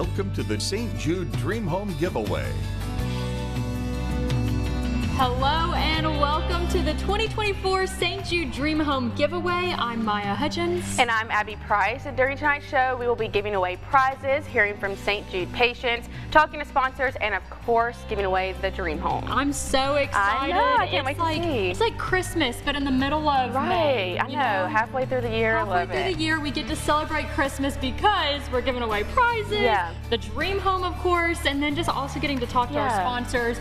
Welcome to the St. Jude Dream Home Giveaway. Hello and welcome to the 2024 St. Jude Dream Home Giveaway. I'm Maya Hutchins. And I'm Abby Price. And during tonight's show, we will be giving away prizes, hearing from St. Jude patients, talking to sponsors, and of course, giving away the Dream Home. I'm so excited. I know, I can't wait to see. It's like Christmas, but in the middle of May. I know, halfway through the year, I love it. Halfway through the year, we get to celebrate Christmas because we're giving away prizes, the Dream Home, of course, and then just also getting to talk to our sponsors,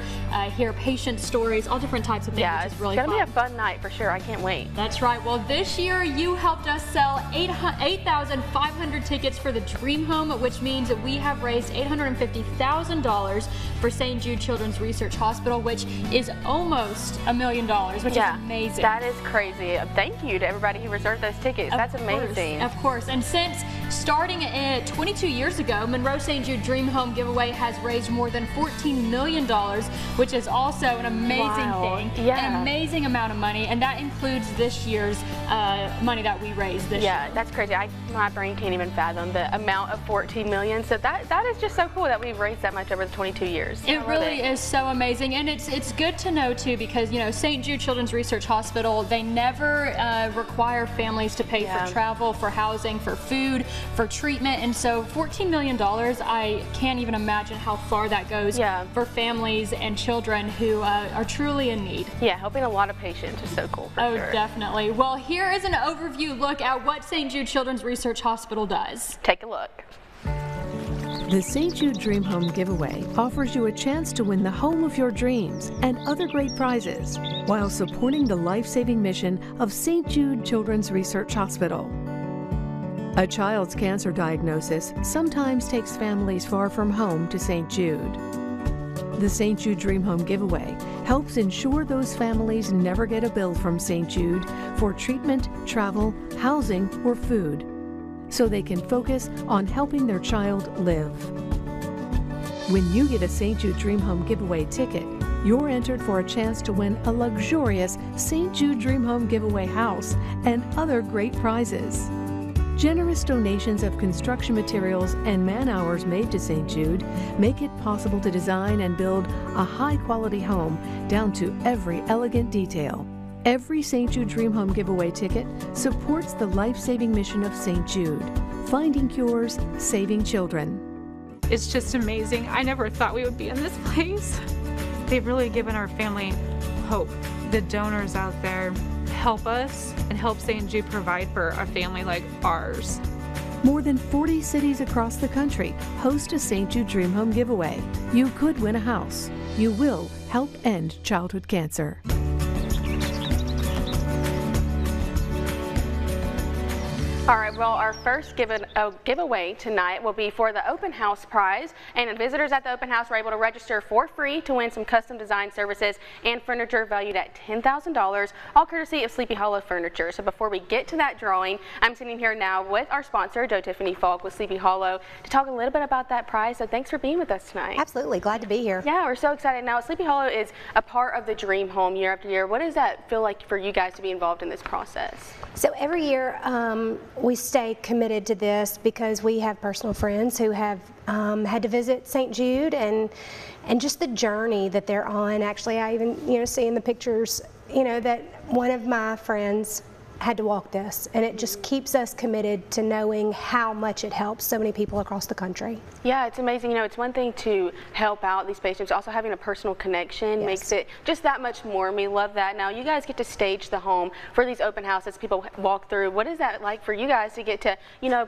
hear patient stories, all different types of things. Yeah, it's really gonna fun. be a fun night for sure. I can't wait. That's right. Well, this year you helped us sell 8,500 tickets for the Dream Home, which means that we have raised $850,000 for St. Jude Children's Research Hospital, which is almost $1 million, which is amazing. That is crazy. Thank you to everybody who reserved those tickets. That's amazing. Of course. And since starting 22 years ago, Monroe St. Jude Dream Home Giveaway has raised more than $14 million, which is also an amazing thing. An amazing amount of money, and that includes this year's money that we raised this year. That's crazy. My brain can't even fathom the amount of $14 million. So that is just so cool that we've raised that much over the 22 years. It really is so amazing, and it's good to know too, because St. Jude Children's Research Hospital, they never require families to pay for travel, for housing, for food, for treatment, and so $14 million, I can't even imagine how far that goes for families and children who are truly in need. Yeah, helping a lot of patients is so cool for sure. Definitely. Well, here is an overview look at what St. Jude Children's Research Hospital does. Take a look. The St. Jude Dream Home Giveaway offers you a chance to win the home of your dreams and other great prizes while supporting the life-saving mission of St. Jude Children's Research Hospital. A child's cancer diagnosis sometimes takes families far from home to St. Jude. The St. Jude Dream Home Giveaway helps ensure those families never get a bill from St. Jude for treatment, travel, housing, or food, so they can focus on helping their child live. When you get a St. Jude Dream Home Giveaway ticket, you're entered for a chance to win a luxurious St. Jude Dream Home Giveaway house and other great prizes. Generous donations of construction materials and man-hours made to St. Jude make it possible to design and build a high-quality home down to every elegant detail. Every St. Jude Dream Home Giveaway ticket supports the life-saving mission of St. Jude, finding cures, saving children. It's just amazing. I never thought we would be in this place. They've really given our family hope. The donors out there help us and help St. Jude provide for a family like ours. More than 40 cities across the country host a St. Jude Dream Home Giveaway. You could win a house. You will help end childhood cancer. All right, well, our first giveaway tonight will be for the open house prize, and visitors at the open house are able to register for free to win some custom design services and furniture valued at $10,000, all courtesy of Sleepy Hollow Furniture. So before we get to that drawing, I'm sitting here now with our sponsor, Joe Tiffany Falk with Sleepy Hollow, to talk a little bit about that prize. So thanks for being with us tonight. Absolutely, glad to be here. Yeah, we're so excited. Now, Sleepy Hollow is a part of the Dream Home year after year. What does that feel like for you guys to be involved in this process? So every year we stay committed to this because we have personal friends who have had to visit St. Jude, and just the journey that they're on. Actually, I even see in the pictures that one of my friends had to walk this, and it just keeps us committed to knowing how much it helps so many people across the country. Yeah, it's amazing. It's one thing to help out these patients, also having a personal connection makes it just that much more, and we love that. Now, you guys get to stage the home for these open houses people walk through. What is that like for you guys to get to,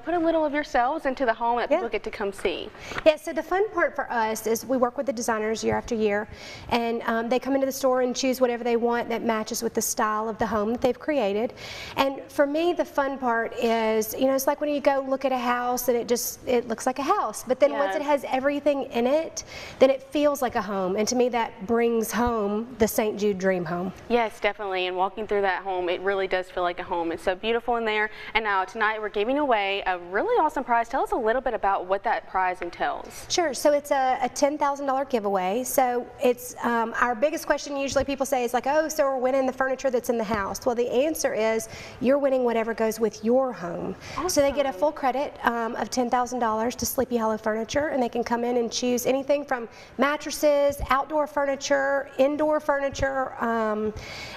put a little of yourselves into the home that people get to come see? Yeah, so the fun part for us is we work with the designers year after year, and they come into the store and choose whatever they want that matches with the style of the home that they've created. And for me, the fun part is, it's like when you go look at a house and it looks like a house, but then once it has everything in it, then it feels like a home. And to me, that brings home the St. Jude Dream Home. Yes, definitely. And walking through that home, it really does feel like a home. It's so beautiful in there. And now tonight we're giving away a really awesome prize. Tell us a little bit about what that prize entails. Sure. So it's a $10,000 giveaway. So it's our biggest question usually people say is like, oh, so we're winning the furniture that's in the house. Well, the answer is you're winning whatever goes with your home. Awesome. So they get a full credit of $10,000 to Sleepy Hollow Furniture, and they can come in and choose anything from mattresses, outdoor furniture, indoor furniture,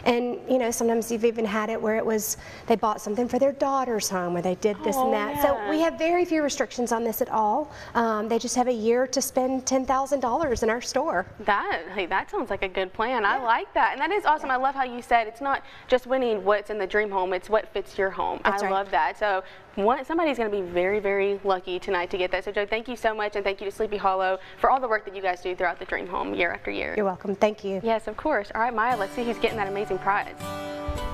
and you know, sometimes you've even had it where it was they bought something for their daughter's home, or they did this and that. Yeah. So we have very few restrictions on this at all. They just have a year to spend $10,000 in our store. That sounds like a good plan. I like that, and that is awesome. I love how you said it's not just winning what's in the dream home, it's what fits your home. That's I right. love that. So somebody's going to be very, very lucky tonight to get that. So Joe, thank you so much, and thank you to Sleepy Hollow for all the work that you guys do throughout the dream home year after year. You're welcome. Thank you. Yes, of course. All right, Maya, let's see who's getting that amazing prize.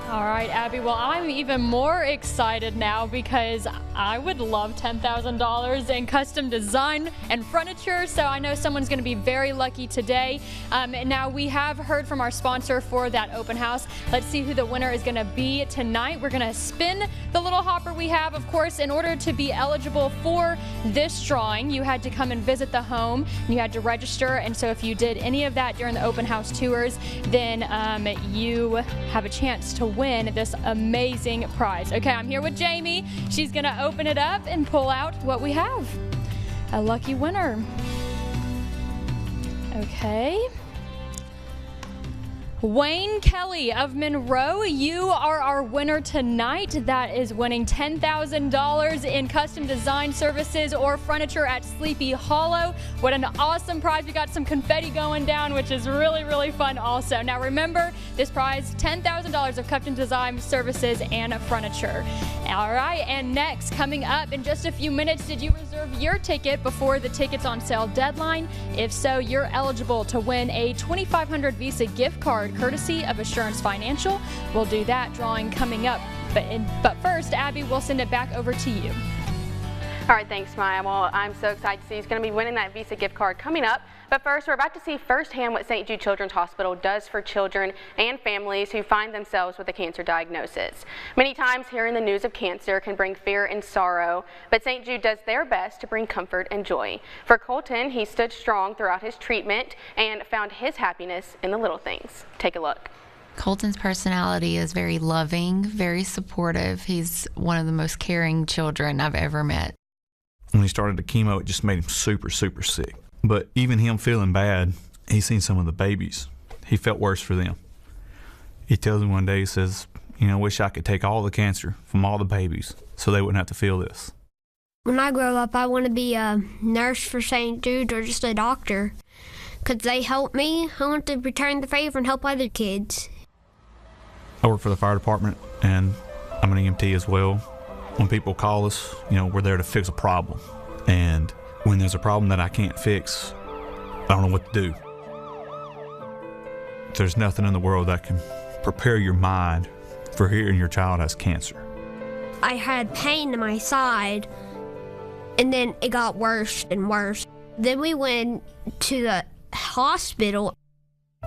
All right, Abby. Well, I'm even more excited now because I would love $10,000 in custom design and furniture. So I know someone's going to be very lucky today. Now we have heard from our sponsor for that open house. Let's see who the winner is going to be tonight. We're going to spin the little hopper we have. Of course, in order to be eligible for this drawing, you had to come and visit the home. You had to register. And so if you did any of that during the open house tours, then you have a chance to win this amazing prize. Okay, I'm here with Jamie. She's gonna open it up and pull out what we have. A lucky winner. Okay. Wayne Kelly of Monroe, you are our winner tonight. That is winning $10,000 in custom design services or furniture at Sleepy Hollow. What an awesome prize. We got some confetti going down, which is really, really fun also. Now remember, this prize, $10,000 of custom design services and furniture. All right, and next, coming up in just a few minutes, did you reserve your ticket before the tickets on sale deadline? If so, you're eligible to win a $2,500 Visa gift card courtesy of Assurance Financial. We'll do that drawing coming up. But first, Abby, we'll send it back over to you. All right, thanks, Maya. Well, I'm so excited to see who's going to be winning that Visa gift card coming up. But first, we're about to see firsthand what St. Jude Children's Hospital does for children and families who find themselves with a cancer diagnosis. Many times, hearing the news of cancer can bring fear and sorrow, but St. Jude does their best to bring comfort and joy. For Colton, he stood strong throughout his treatment and found his happiness in the little things. Take a look. Colton's personality is very loving, very supportive. He's one of the most caring children I've ever met. When he started the chemo, it just made him super, super sick. But even him feeling bad, he's seen some of the babies. He felt worse for them. He tells me one day, he says, you know, I wish I could take all the cancer from all the babies so they wouldn't have to feel this. When I grow up, I want to be a nurse for St. Jude or just a doctor. Because they help me, I want to return the favor and help other kids. I work for the fire department, and I'm an EMT as well. When people call us, you know, we're there to fix a problem. And when there's a problem that I can't fix, I don't know what to do. There's nothing in the world that can prepare your mind for hearing your child has cancer. I had pain in my side, and then it got worse and worse. Then we went to the hospital.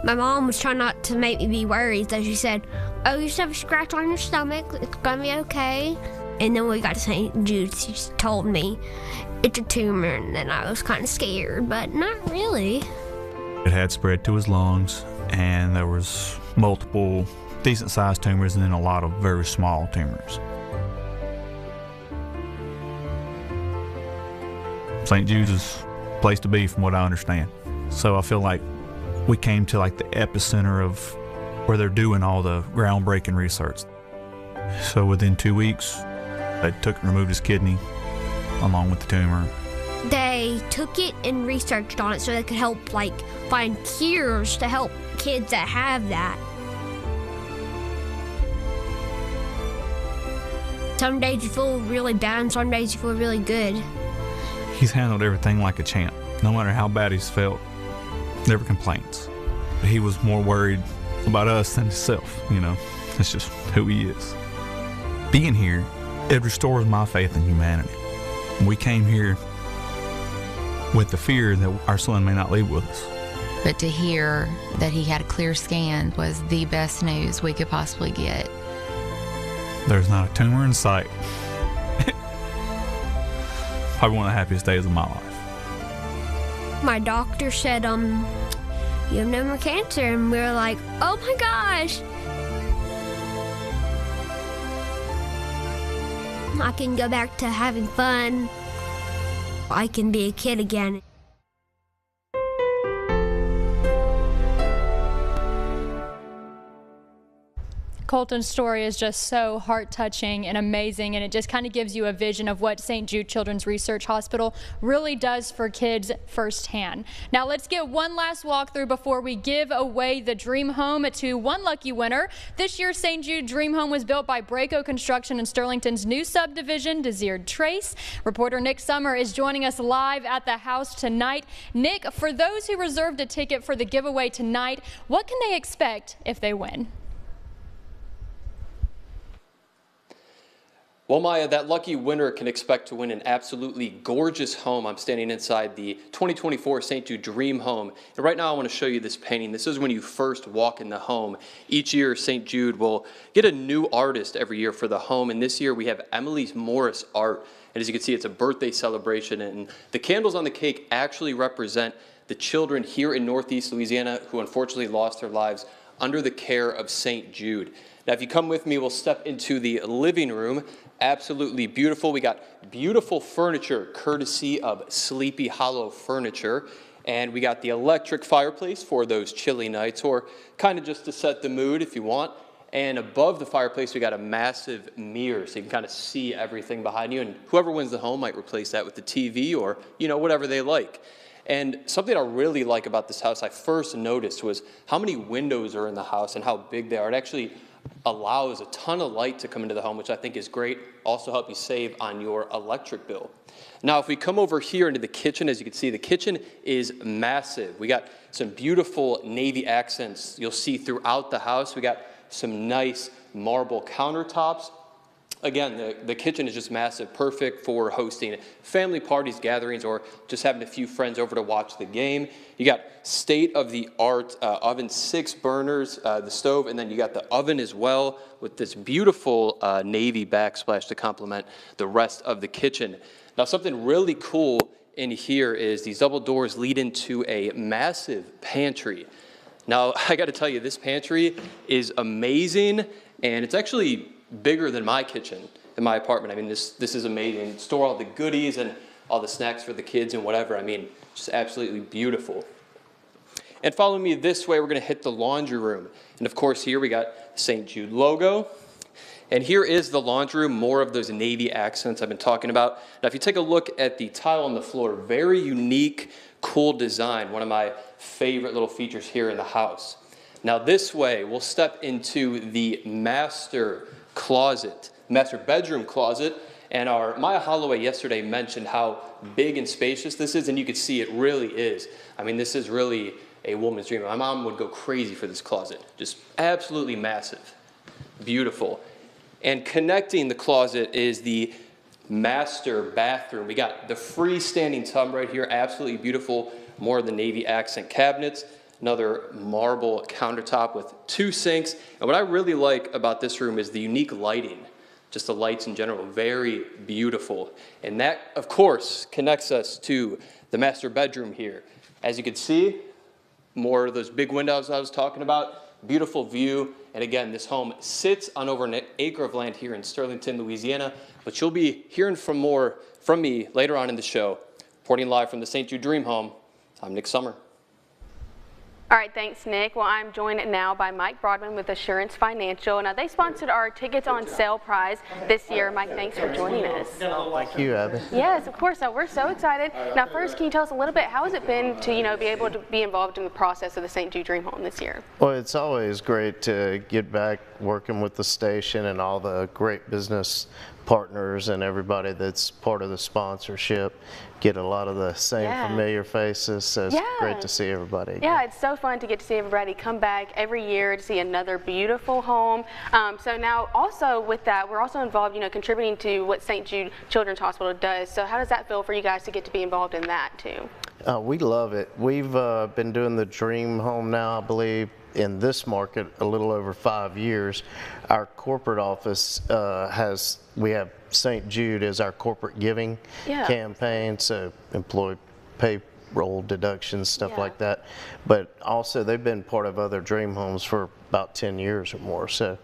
My mom was trying not to make me be worried, so she said, oh, you just have a scratch on your stomach, it's gonna be okay. And then we got to St. Jude, she just told me it's a tumor, and then I was kind of scared, but not really. It had spread to his lungs, and there was multiple decent-sized tumors and then a lot of very small tumors. St. Jude's is a place to be from what I understand. So I feel like we came to like the epicenter of where they're doing all the groundbreaking research. So within 2 weeks, they took and removed his kidney along with the tumor. They took it and researched on it so they could help like find cures to help kids that have that. Some days you feel really bad and some days you feel really good. He's handled everything like a champ. No matter how bad he's felt, never complains. But he was more worried about us than himself, you know. That's just who he is. Being here, it restores my faith in humanity. We came here with the fear that our son may not leave with us. But to hear that he had a clear scan was the best news we could possibly get. There's not a tumor in sight. Probably one of the happiest days of my life. My doctor said, you have no more cancer, and we were like, oh my gosh. I can go back to having fun. I can be a kid again. Colton's story is just so heart-touching and amazing, and it just kind of gives you a vision of what St. Jude Children's Research Hospital really does for kids firsthand. Now let's get one last walkthrough before we give away the Dream Home to one lucky winner. This year's St. Jude Dream Home was built by Braco Construction in Sterlington's new subdivision, Desired Trace. Reporter Nick Summer is joining us live at the house tonight. Nick, for those who reserved a ticket for the giveaway tonight, what can they expect if they win? Well, Maya, that lucky winner can expect to win an absolutely gorgeous home. I'm standing inside the 2024 St. Jude Dream Home. And right now I want to show you this painting. This is when you first walk in the home. Each year, St. Jude will get a new artist every year for the home. And this year we have Emily Morris Art. And as you can see, it's a birthday celebration. And the candles on the cake actually represent the children here in Northeast Louisiana who unfortunately lost their lives under the care of St. Jude. Now, if you come with me, we'll step into the living room. Absolutely beautiful. We got beautiful furniture courtesy of Sleepy Hollow Furniture. And we got the electric fireplace for those chilly nights, or kind of just to set the mood if you want. And above the fireplace, we got a massive mirror so you can kind of see everything behind you. And whoever wins the home might replace that with the TV or, you know, whatever they like. And something I really like about this house I first noticed was how many windows are in the house and how big they are. It actually allows a ton of light to come into the home, which I think is great. Also help you save on your electric bill. Now, if we come over here into the kitchen, as you can see, the kitchen is massive. We got some beautiful navy accents you'll see throughout the house. We got some nice marble countertops. Again, the kitchen is just massive, perfect for hosting family parties, gatherings, or just having a few friends over to watch the game. You got state-of-the-art oven, 6 burners, the stove, and then you got the oven as well with this beautiful navy backsplash to complement the rest of the kitchen. Now, something really cool in here is these double doors lead into a massive pantry. Now, I got to tell you, this pantry is amazing, and it's actually bigger than my kitchen in my apartment. I mean, this is amazing. Store all the goodies and all the snacks for the kids and whatever. I mean, just absolutely beautiful. And following me this way, we're going to hit the laundry room. And of course, here we got the St. Jude logo. And here is the laundry room, more of those navy accents I've been talking about. Now, if you take a look at the tile on the floor, very unique, cool design. One of my favorite little features here in the house. Now, this way, we'll step into the master bedroom closet. And our Maya Holloway yesterday mentioned how big and spacious this is, and you can see it really is. I mean, this is really a woman's dream. My mom would go crazy for this closet. Just absolutely massive. Beautiful. And connecting the closet is the master bathroom. We got the freestanding tub right here, absolutely beautiful. More of the navy accent cabinets. Another marble countertop with 2 sinks. And what I really like about this room is the unique lighting. Just the lights in general, very beautiful. And that, of course, connects us to the master bedroom here. As you can see, more of those big windows I was talking about, beautiful view. And again, this home sits on over an acre of land here in Sterlington, Louisiana. But you'll be hearing more from me later on in the show. Reporting live from the St. Jude Dream Home, I'm Nick Summer. All right, thanks, Nick. Well, I'm joined now by Mike Broadman with Assurance Financial. Now, they sponsored our tickets on sale prize this year. Mike, thanks for joining us. Thank you, Abby. Yes, of course. So we're so excited. Now, first, can you tell us a little bit, how has it been to, be able to be involved in the process of the St. Jude Dream Home this year? Well, it's always great to get back working with the station and all the great business partners and everybody that's part of the sponsorship. Get a lot of the same familiar faces, so it's great to see everybody again. Yeah, it's so fun to get to see everybody come back every year to see another beautiful home. So now also with that, we're also involved, contributing to what St. Jude Children's Hospital does. So how does that feel for you guys to get to be involved in that too? We love it. We've been doing the Dream Home now, I believe, in this market a little over 5 years. Our corporate office we have St. Jude as our corporate giving campaign, so employee payroll deductions, stuff like that. But also they've been part of other Dream Homes for about 10 years or more. So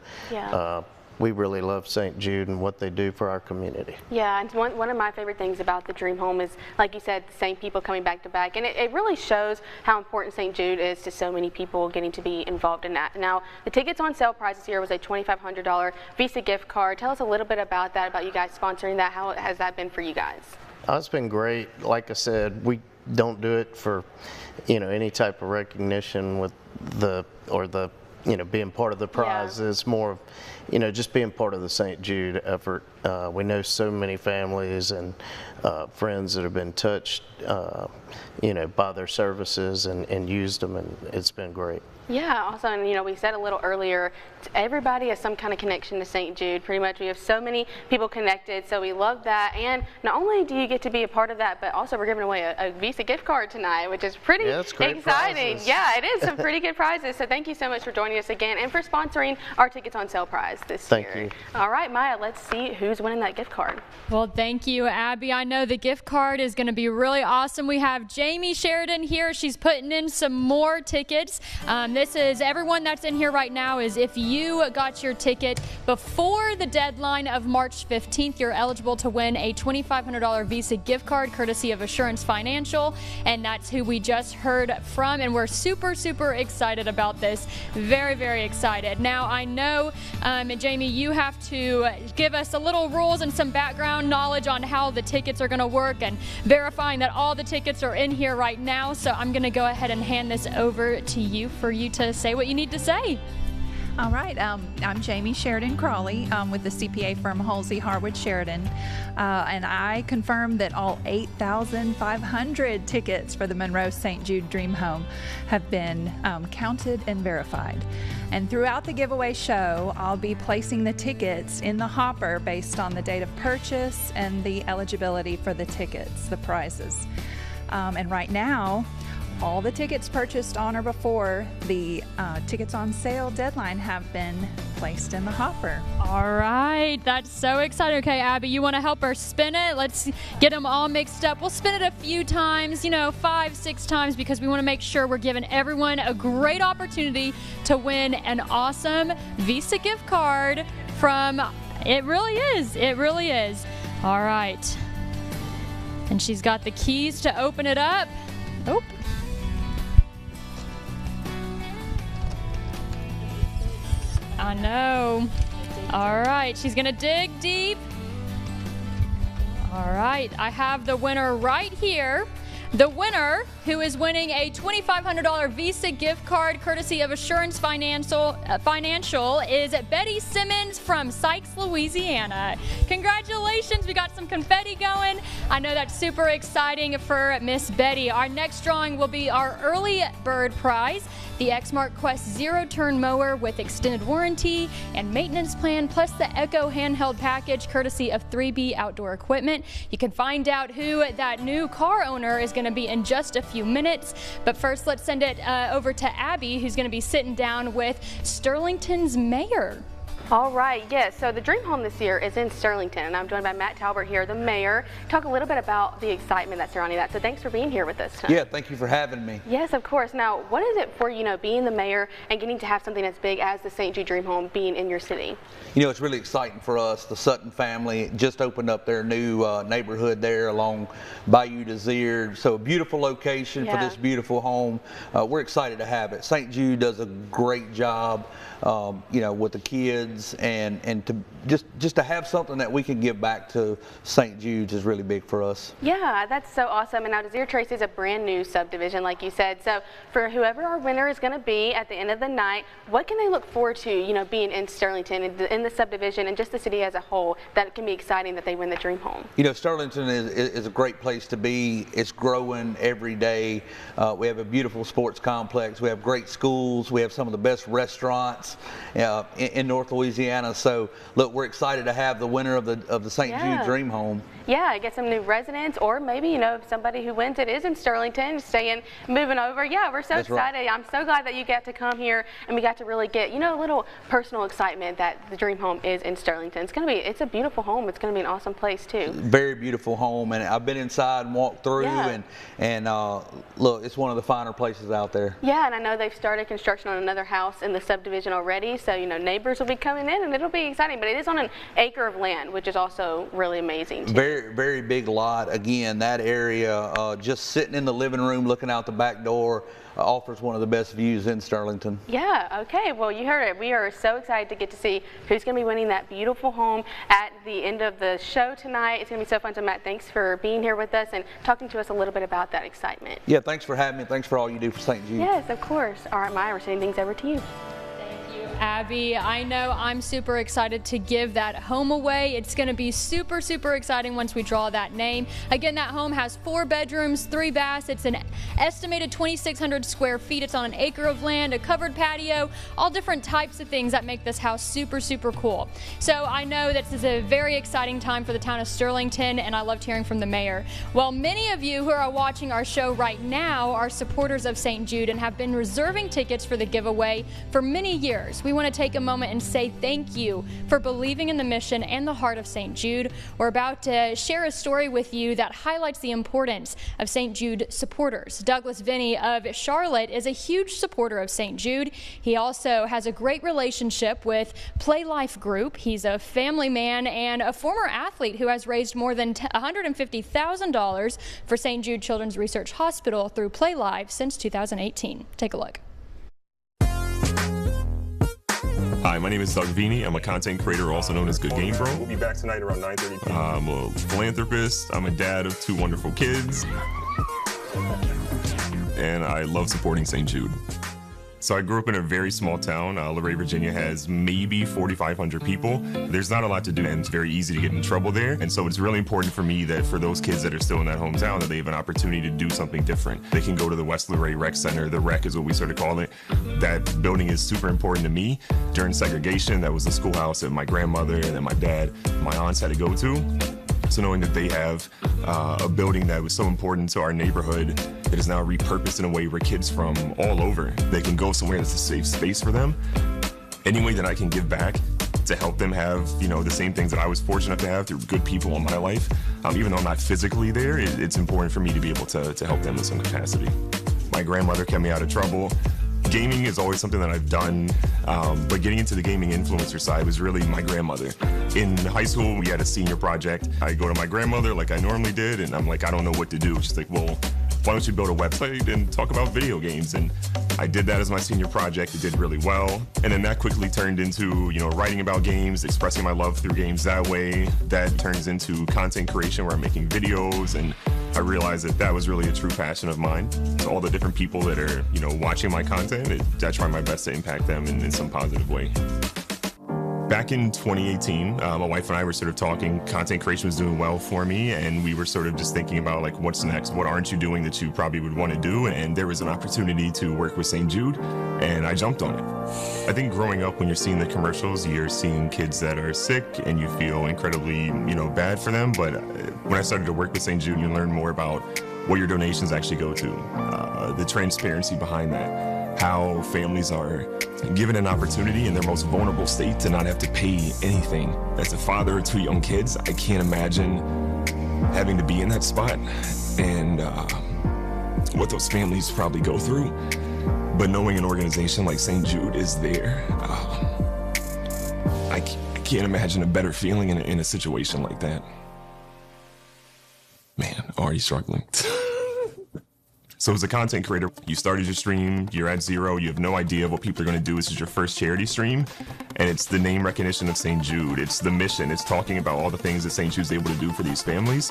we really love St. Jude and what they do for our community. Yeah, and one of my favorite things about the Dream Home is, like you said, the same people coming back to back, and it really shows how important St. Jude is to so many people getting to be involved in that. Now, the tickets on sale price this year was a $2,500 Visa gift card. Tell us a little bit about that, about you guys sponsoring that. How has that been for you guys? It's been great. Like I said, we don't do it for, any type of recognition with being part of the prize. Yeah. It's more of, just being part of the St. Jude effort. We know so many families and friends that have been touched, by their services and used them, and it's been great. Yeah, also, and we said a little earlier, everybody has some kind of connection to St. Jude. Pretty much, we have so many people connected, so we love that. And not only do you get to be a part of that, but also we're giving away a Visa gift card tonight, which is pretty exciting. Prizes. Yeah, it is some pretty good prizes. So thank you so much for joining us again and for sponsoring our tickets on sale prize this year. Thank you. All right, Maya, let's see who's winning that gift card. Well, thank you, Abby. I know the gift card is going to be really awesome. We have Jamie Sheridan here. She's putting in some more tickets. This is everyone that's in here right now. Is if you got your ticket before the deadline of March 15th, you're eligible to win a $2,500 Visa gift card courtesy of Assurance Financial, and that's who we just heard from, and we're super excited about this. Very excited. Now, I know, Jamie, you have to give us a little rules and some background knowledge on how the tickets are going to work and verifying that all the tickets are in here right now. So I'm going to go ahead and hand this over to you for you to say what you need to say. All right, I'm Jamie Sheridan Crawley with the CPA firm Halsey Harwood Sheridan, and I confirm that all 8,500 tickets for the Monroe St. Jude Dream Home have been counted and verified. And throughout the giveaway show, I'll be placing the tickets in the hopper based on the date of purchase and the eligibility for the tickets, the prizes. And right now, all the tickets purchased on or before the tickets on sale deadline have been placed in the hopper. All right, that's so exciting. Okay, Abby, you want to help her spin it? Let's get them all mixed up. We'll spin it a few times, 5, 6 times, because we want to make sure we're giving everyone a great opportunity to win an awesome Visa gift card from, it really is. All right. And she's got the keys to open it up. Oh. I know. All right, she's gonna dig deep. All right, I have the winner right here. The winner, who is winning a $2,500 Visa gift card courtesy of Assurance Financial, is Betty Simmons from Sykes, Louisiana. Congratulations, we got some confetti going. I know that's super exciting for Miss Betty. Our next drawing will be our early bird prize, the Exmark Quest zero-turn mower with extended warranty and maintenance plan, plus the Echo handheld package courtesy of 3B Outdoor Equipment. You can find out who that new car owner is going to be in just a few minutes. But first, let's send it over to Abby, who's going to be sitting down with Sterlington's mayor. All right, yes, so the Dream Home this year is in Sterlington, and I'm joined by Matt Talbert here, the mayor. Talk a little bit about the excitement that's surrounding that. So thanks for being here with us tonight. Yeah, thank you for having me. Yes, of course. Now, what is it for, being the mayor and getting to have something as big as the St. Jude Dream Home being in your city? It's really exciting for us. The Sutton family just opened up their new neighborhood there along Bayou Desire. So a beautiful location for this beautiful home. We're excited to have it. St. Jude does a great job, with the kids, and to just to have something that we can give back to St. Jude's is really big for us. Yeah, that's so awesome. And now Desire Tracy is a brand new subdivision, like you said. So for whoever our winner is going to be at the end of the night, what can they look forward to, being in Sterlington, in the subdivision, and just the city as a whole, that can be exciting that they win the Dream Home? Sterlington is a great place to be. It's growing every day. We have a beautiful sports complex. We have great schools. We have some of the best restaurants in North Louisiana. So look, we're excited to have the winner of the St. Jude Dream Home. Yeah, get some new residents, or maybe, if somebody who wins it is in Sterlington, moving over. Yeah, we're so excited. Right. I'm so glad that you got to come here and we got to really get, a little personal excitement that the Dream Home is in Sterlington. It's a beautiful home. It's going to be an awesome place too. Very beautiful home, and I've been inside and walked through, and look, it's one of the finer places out there. Yeah, and I know they've started construction on another house in the subdivision already, so neighbors will be coming in, and it'll be exciting. But it is on an acre of land, which is also really amazing too. Very, very big lot. Again, that area, just sitting in the living room looking out the back door, offers one of the best views in Sterlington. Yeah, okay, well you heard it. We are so excited to get to see who's going to be winning that beautiful home at the end of the show tonight. It's going to be so fun. So Matt, thanks for being here with us and talking to us a little bit about that excitement. Yeah, thanks for having me. Thanks for all you do for St. Jude. Yes, of course. All right, Maya, we're sending things over to you. Abby, I know I'm super excited to give that home away. It's going to be super, super exciting once we draw that name. Again, that home has 4 bedrooms, 3 baths. It's an estimated 2,600 square feet. It's on an acre of land, a covered patio, all different types of things that make this house super, super cool. So I know this is a very exciting time for the town of Sterlington, and I loved hearing from the mayor. Well, many of you who are watching our show right now are supporters of St. Jude and have been reserving tickets for the giveaway for many years. We want to take a moment and say thank you for believing in the mission and the heart of St. Jude. We're about to share a story with you that highlights the importance of St. Jude supporters. Douglas Vinny of Charlotte is a huge supporter of St. Jude. He also has a great relationship with Play Life Group. He's a family man and a former athlete who has raised more than $150,000 for St. Jude Children's Research Hospital through Play Life since 2018. Take a look. Hi, my name is Doug Vini. I'm a content creator, also known as Good Game Bro. We'll be back tonight around 9:30 p.m. I'm a philanthropist. I'm a dad of 2 wonderful kids. And I love supporting St. Jude. So I grew up in a very small town. Luray, Virginia has maybe 4,500 people. There's not a lot to do, and it's very easy to get in trouble there. And so it's really important for me that for those kids that are still in that hometown, that they have an opportunity to do something different. They can go to the West Luray Rec Center. The Rec is what we sort of call it. That building is super important to me. During segregation, that was the schoolhouse that my grandmother and then my dad, my aunts had to go to. So knowing that they have a building that was so important to our neighborhood that is now repurposed in a way where kids from all over, they can go somewhere that's a safe space for them. Any way that I can give back to help them have, you know, the same things that I was fortunate to have through good people in my life, even though I'm not physically there, it's important for me to be able to help them in some capacity. My grandmother kept me out of trouble. Gaming is always something that I've done, but getting into the gaming influencer side was really my grandmother. In high school, we had a senior project. I go to my grandmother like I normally did, and I'm like, I don't know what to do. She's like, well, why don't you build a website and talk about video games? And I did that as my senior project. It did really well. And then that quickly turned into, you know, writing about games, expressing my love through games that way. That turns into content creation where I'm making videos, and I realized that that was really a true passion of mine. So all the different people that are, you know, watching my content, I try my best to impact them in some positive way. Back in 2018, my wife and I were sort of talking. Content creation was doing well for me, and we were sort of just thinking about, like, what's next? What aren't you doing that you probably would want to do? And there was an opportunity to work with St. Jude, and I jumped on it. I think growing up, when you're seeing the commercials, you're seeing kids that are sick, and you feel incredibly, you know, bad for them. But when I started to work with St. Jude, you learn more about what your donations actually go to, the transparency behind that, how families are given an opportunity in their most vulnerable state to not have to pay anything. As a father of 2 young kids, I can't imagine having to be in that spot and what those families probably go through. But knowing an organization like St. Jude is there, I can't imagine a better feeling in a situation like that. Man, already struggling. So as a content creator, you started your stream, you're at zero, you have no idea what people are going to do. This is your first charity stream, and it's the name recognition of St. Jude. It's the mission. It's talking about all the things that St. Jude's able to do for these families,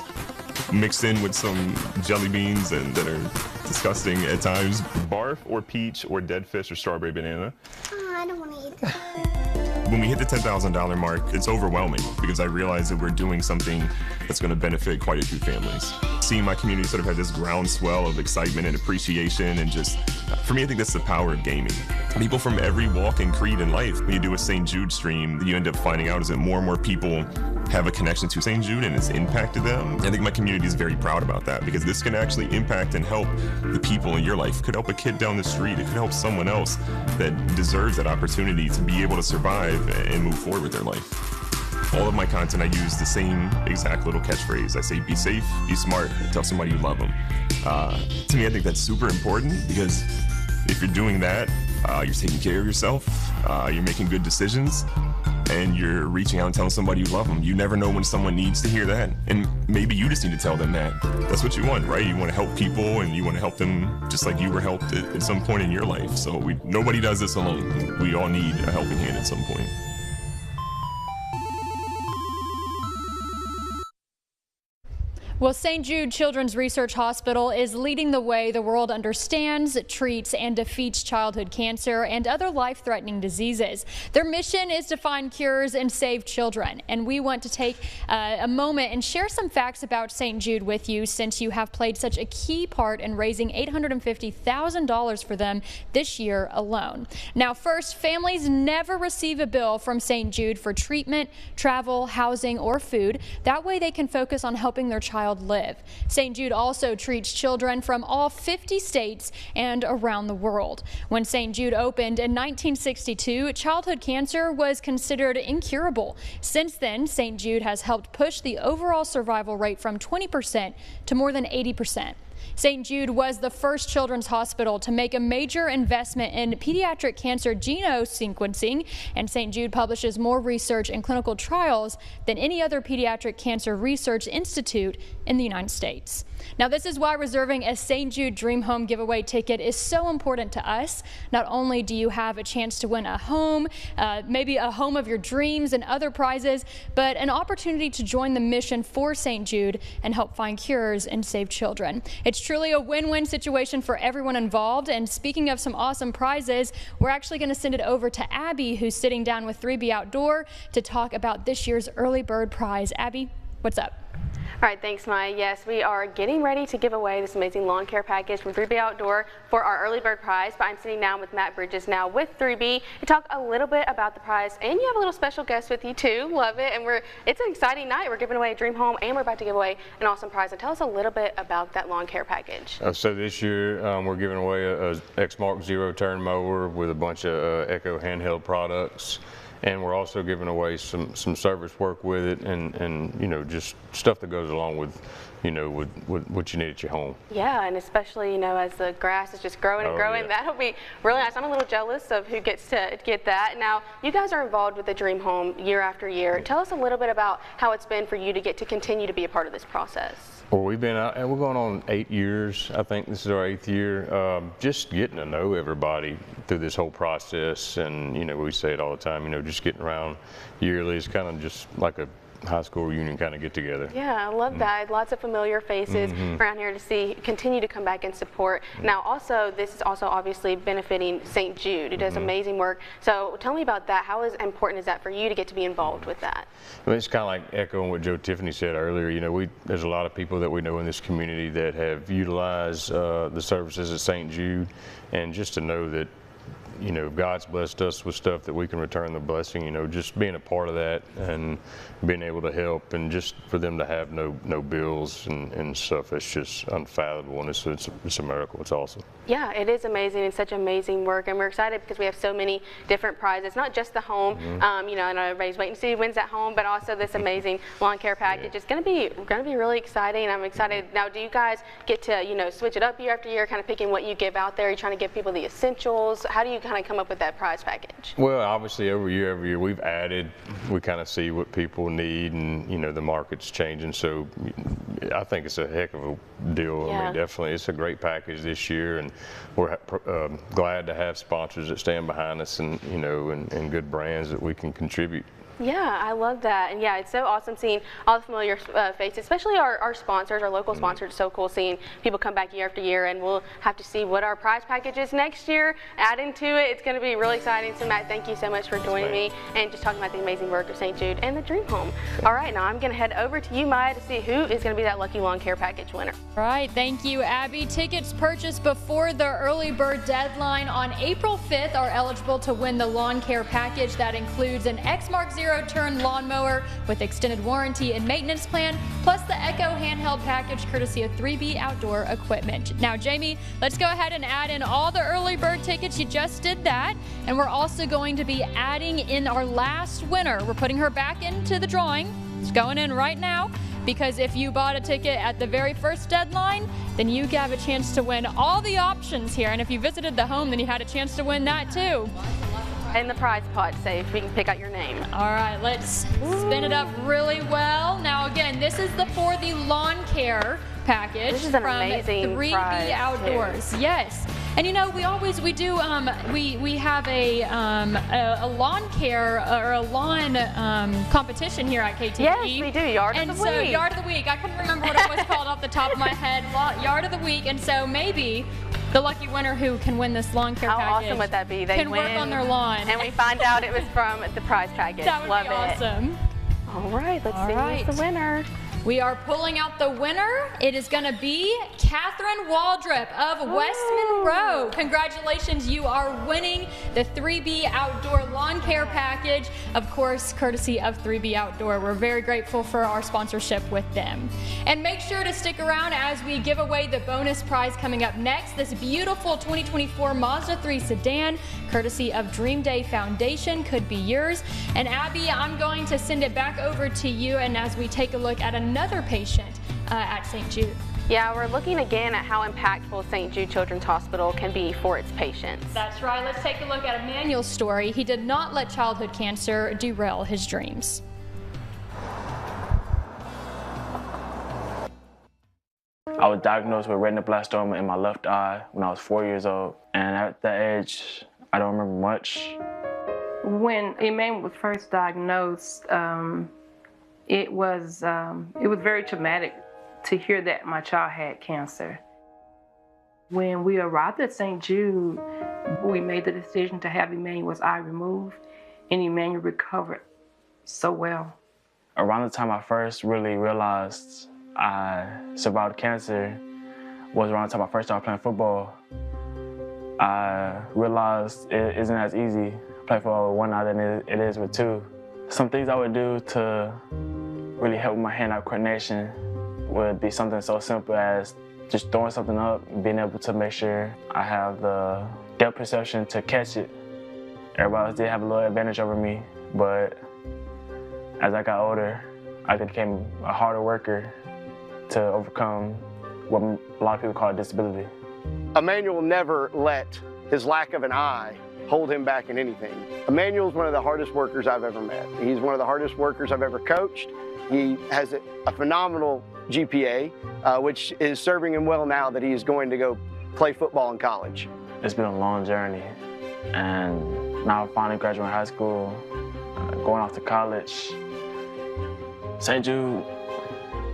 mixed in with some jelly beans that are disgusting at times. Barf or peach or dead fish or strawberry banana. I don't want to eat that. When we hit the $10,000 mark, it's overwhelming because I realize that we're doing something that's going to benefit quite a few families. Seeing my community sort of have this groundswell of excitement and appreciation, and just, for me, I think that's the power of gaming. People from every walk and creed in life, when you do a St. Jude stream, you end up finding out is that more and more people have a connection to St. Jude and it's impacted them. I think my community is very proud about that because this can actually impact and help the people in your life. It could help a kid down the street. It could help someone else that deserves that opportunity to be able to survive and move forward with their life. All of my content, I use the same exact little catchphrase. I say, be safe, be smart, tell somebody you love them. To me, I think that's super important because if you're doing that, you're taking care of yourself, you're making good decisions, and you're reaching out and telling somebody you love them. You never know when someone needs to hear that, and maybe you just need to tell them that. That's what you want, right? You want to help people, and you want to help them just like you were helped at some point in your life. So nobody does this alone. We all need a helping hand at some point. Well, St. Jude Children's Research Hospital is leading the way the world understands, treats, and defeats childhood cancer and other life-threatening diseases. Their mission is to find cures and save children. And we want to take a moment and share some facts about St. Jude with you, since you have played such a key part in raising $850,000 for them this year alone. Now, first, families never receive a bill from St. Jude for treatment, travel, housing, or food. That way they can focus on helping their child live. St. Jude also treats children from all 50 states and around the world. When St. Jude opened in 1962, childhood cancer was considered incurable. Since then, St. Jude has helped push the overall survival rate from 20% to more than 80%. St. Jude was the first children's hospital to make a major investment in pediatric cancer genome sequencing, and St. Jude publishes more research and clinical trials than any other pediatric cancer research institute in the United States. Now, this is why reserving a St. Jude Dream Home Giveaway ticket is so important to us. Not only do you have a chance to win a home, maybe a home of your dreams and other prizes, but an opportunity to join the mission for St. Jude and help find cures and save children. It's truly a win-win situation for everyone involved. And speaking of some awesome prizes, we're actually going to send it over to Abby, who's sitting down with 3B Outdoor to talk about this year's early bird prize. Abby, what's up? All right, thanks, Maya. Yes, we are getting ready to give away this amazing lawn care package from 3B Outdoor for our early bird prize. But I'm sitting down with Matt Bridges now with 3B to talk a little bit about the prize. And you have a little special guest with you too. Love it. And it's an exciting night. We're giving away a dream home, and we're about to give away an awesome prize. And tell us a little bit about that lawn care package. So this year we're giving away a Exmark zero-turn mower with a bunch of Echo handheld products. And we're also giving away some service work with it, and you know, just stuff that goes along with, you know, with what you need at your home. Yeah, and especially, you know, as the grass is just growing and growing, that'll be really nice. I'm a little jealous of who gets to get that. Now, you guys are involved with the Dream Home year after year. Tell us a little bit about how it's been for you to get to continue to be a part of this process. Well, we've been out, and we're going on 8 years. I think this is our 8th year. Just getting to know everybody through this whole process, and you know, we say it all the time. You know, just getting around yearly is kind of just like a high school reunion kind of get together. Yeah, I love that. Lots of familiar faces around here to continue to come back and support. Now, also, this is also obviously benefiting St. Jude, who does amazing work. So tell me about that. How important is that for you to get to be involved with that? Well, it's kind of like echoing what Joe Tiffany said earlier. You know, there's a lot of people that we know in this community that have utilized the services at St. Jude, and just to know that, you know, God's blessed us with stuff that we can return the blessing, you know, just being a part of that and being able to help, and just for them to have no bills and stuff, it's just unfathomable, and it's a miracle. It's awesome. Yeah, it is amazing, and such amazing work, and we're excited because we have so many different prizes, not just the home, you know, and everybody's waiting to see who wins at home, but also this amazing lawn care package. It's going to be really exciting, and I'm excited. Now, do you guys get to, you know, switch it up year after year, kind of picking what you give out there? Are you trying to give people the essentials? How do you kind of come up with that prize package? Well, obviously every year we've added. We kind of see what people need, and you know, the market's changing, so I think it's a heck of a deal. Yeah. I mean, definitely it's a great package this year, and we're glad to have sponsors that stand behind us, and you know, and good brands that we can contribute. Yeah, I love that. And yeah, it's so awesome seeing all the familiar faces, especially our sponsors, our local sponsors. It's so cool seeing people come back year after year, and we'll have to see what our prize package is next year, add into it. It's going to be really exciting. So Matt, thank you so much for joining me and just talking about the amazing work of St. Jude and the Dream Home. All right, now I'm going to head over to you, Maya, to see who is going to be that lucky lawn care package winner. Right, thank you, Abby. Tickets purchased before the early bird deadline on April 5th are eligible to win the lawn care package. That includes an Exmark zero-turn lawnmower with extended warranty and maintenance plan, plus the Echo handheld package courtesy of 3B Outdoor Equipment. Now, Jamie, let's go ahead and add in all the early bird tickets. You just did that, and we're also going to be adding in our last winner. We're putting her back into the drawing. It's going in right now, because if you bought a ticket at the very first deadline, then you have a chance to win all the options here. And if you visited the home, then you had a chance to win that too. in the prize pot, so if we can pick out your name. All right, let's spin it up really well. Now again, this is for the lawn care package. This is an from amazing 3B Outdoors. Too. Yes. And you know, we have a lawn care or a lawn competition here at KTVE. Yes, we do. Yard of the Week. And so, Yard of the Week. I couldn't remember what it was called off the top of my head. Yard of the Week. And so maybe the lucky winner who can win this lawn care package. How awesome would that be? They can win, work on their lawn. And we find out it was from the prize package. That would Love be awesome. All right, let's see who's the winner. We are pulling out the winner. It is going to be Catherine Waldrop of West Monroe. Congratulations, you are winning the 3B Outdoor Lawn Care Package, of course, courtesy of 3B Outdoor. We're very grateful for our sponsorship with them. And make sure to stick around as we give away the bonus prize coming up next, this beautiful 2024 Mazda 3 sedan, courtesy of Dream Day Foundation, could be yours. And Abby, I'm going to send it back over to you, and as we take a look at another patient at St. Jude. Yeah, we're looking again at how impactful St. Jude Children's Hospital can be for its patients. That's right. Let's take a look at Emmanuel's story. He did not let childhood cancer derail his dreams. I was diagnosed with retinoblastoma in my left eye when I was 4 years old, and at that age, I don't remember much. When Emmanuel was first diagnosed, it was very traumatic to hear that my child had cancer. When we arrived at St. Jude, we made the decision to have Emmanuel's eye removed, and Emmanuel recovered so well. Around the time I first really realized I survived cancer was around the time I first started playing football. I realized it isn't as easy to play football with one eye than it is with two. Some things I would do to really help my hand-eye coordination would be something so simple as just throwing something up and being able to make sure I have the depth perception to catch it. Everybody else did have a little advantage over me, but as I got older, I became a harder worker to overcome what a lot of people call a disability. Emmanuel never let his lack of an eye hold him back in anything. Emmanuel's one of the hardest workers I've ever met. He's one of the hardest workers I've ever coached. He has a phenomenal GPA, which is serving him well now that he is going to go play football in college. It's been a long journey, and now I'm finally graduating high school, going off to college. St. Jude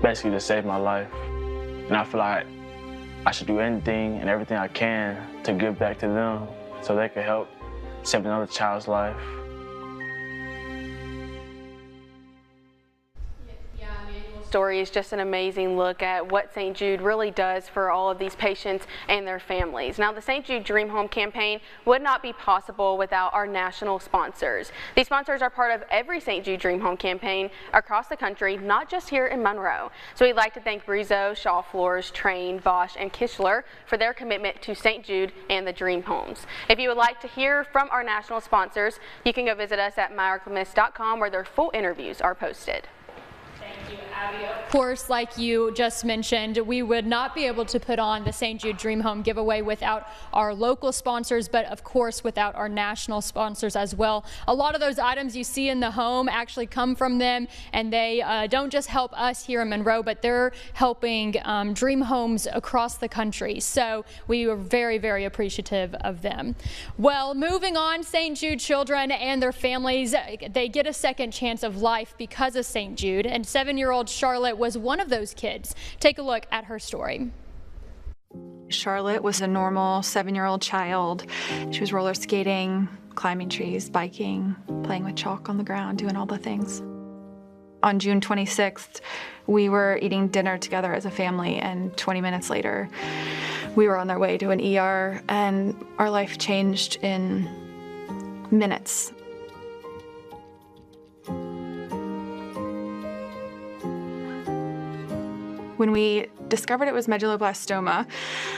basically just saved my life, and I feel like I should do anything and everything I can to give back to them so they can help save another child's life. Story is just an amazing look at what St. Jude really does for all of these patients and their families. Now, the St. Jude Dream Home campaign would not be possible without our national sponsors. These sponsors are part of every St. Jude Dream Home campaign across the country, not just here in Monroe. So we'd like to thank Brizo, Shaw Floors, Train, Bosch, and Kichler for their commitment to St. Jude and the Dream Homes. If you would like to hear from our national sponsors, you can go visit us at myarchimist.com where their full interviews are posted. Of course, like you just mentioned, we would not be able to put on the St. Jude Dream Home Giveaway without our local sponsors, but of course without our national sponsors as well. A lot of those items you see in the home actually come from them, and they don't just help us here in Monroe, but they're helping dream homes across the country. So we are very, very appreciative of them. Well, moving on, St. Jude children and their families, they get a second chance of life because of St. Jude, and 7-year-old Charlotte was one of those kids. Take a look at her story. Charlotte was a normal 7-year-old child. She was roller skating, climbing trees, biking, playing with chalk on the ground, doing all the things. On June 26th, we were eating dinner together as a family, and 20 minutes later, we were on our way to an ER, and our life changed in minutes. When we discovered it was medulloblastoma,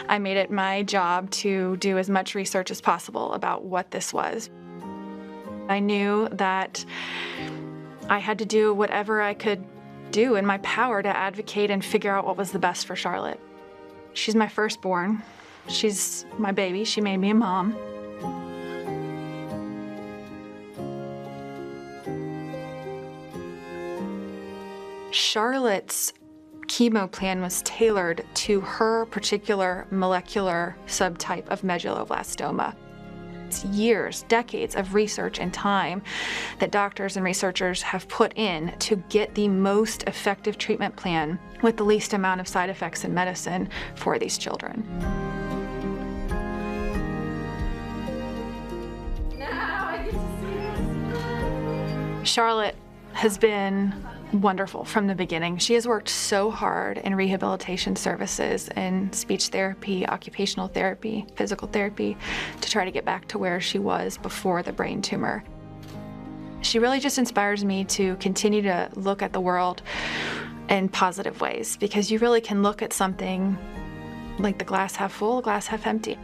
I made it my job to do as much research as possible about what this was. I knew that I had to do whatever I could do in my power to advocate and figure out what was the best for Charlotte. She's my firstborn. She's my baby. She made me a mom. Charlotte's chemo plan was tailored to her particular molecular subtype of medulloblastoma. It's years, decades of research and time that doctors and researchers have put in to get the most effective treatment plan with the least amount of side effects in medicine for these children. Charlotte has been wonderful from the beginning. She has worked so hard in rehabilitation services and speech therapy, occupational therapy, physical therapy to try to get back to where she was before the brain tumor. She really just inspires me to continue to look at the world in positive ways, because you really can look at something like the glass half full, glass half empty.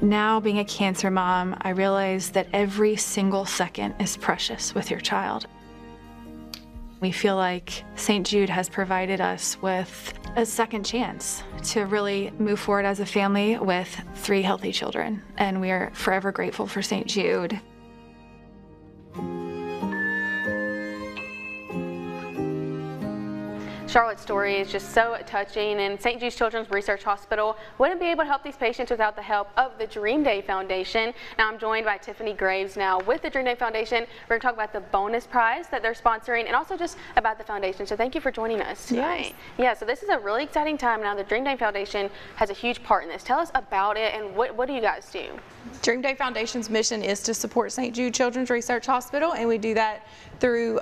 Now, being a cancer mom, I realize that every single second is precious with your child. We feel like St. Jude has provided us with a second chance to really move forward as a family with 3 healthy children, and we are forever grateful for St. Jude. Charlotte's story is just so touching, and St. Jude's Children's Research Hospital wouldn't be able to help these patients without the help of the Dream Day Foundation. Now I'm joined by Tiffany Graves now with the Dream Day Foundation. We're going to talk about the bonus prize that they're sponsoring and also just about the foundation. So thank you for joining us tonight. Yes. Yeah, so this is a really exciting time now. The Dream Day Foundation has a huge part in this. Tell us about it, and what do you guys do? Dream Day Foundation's mission is to support St. Jude Children's Research Hospital, and we do that through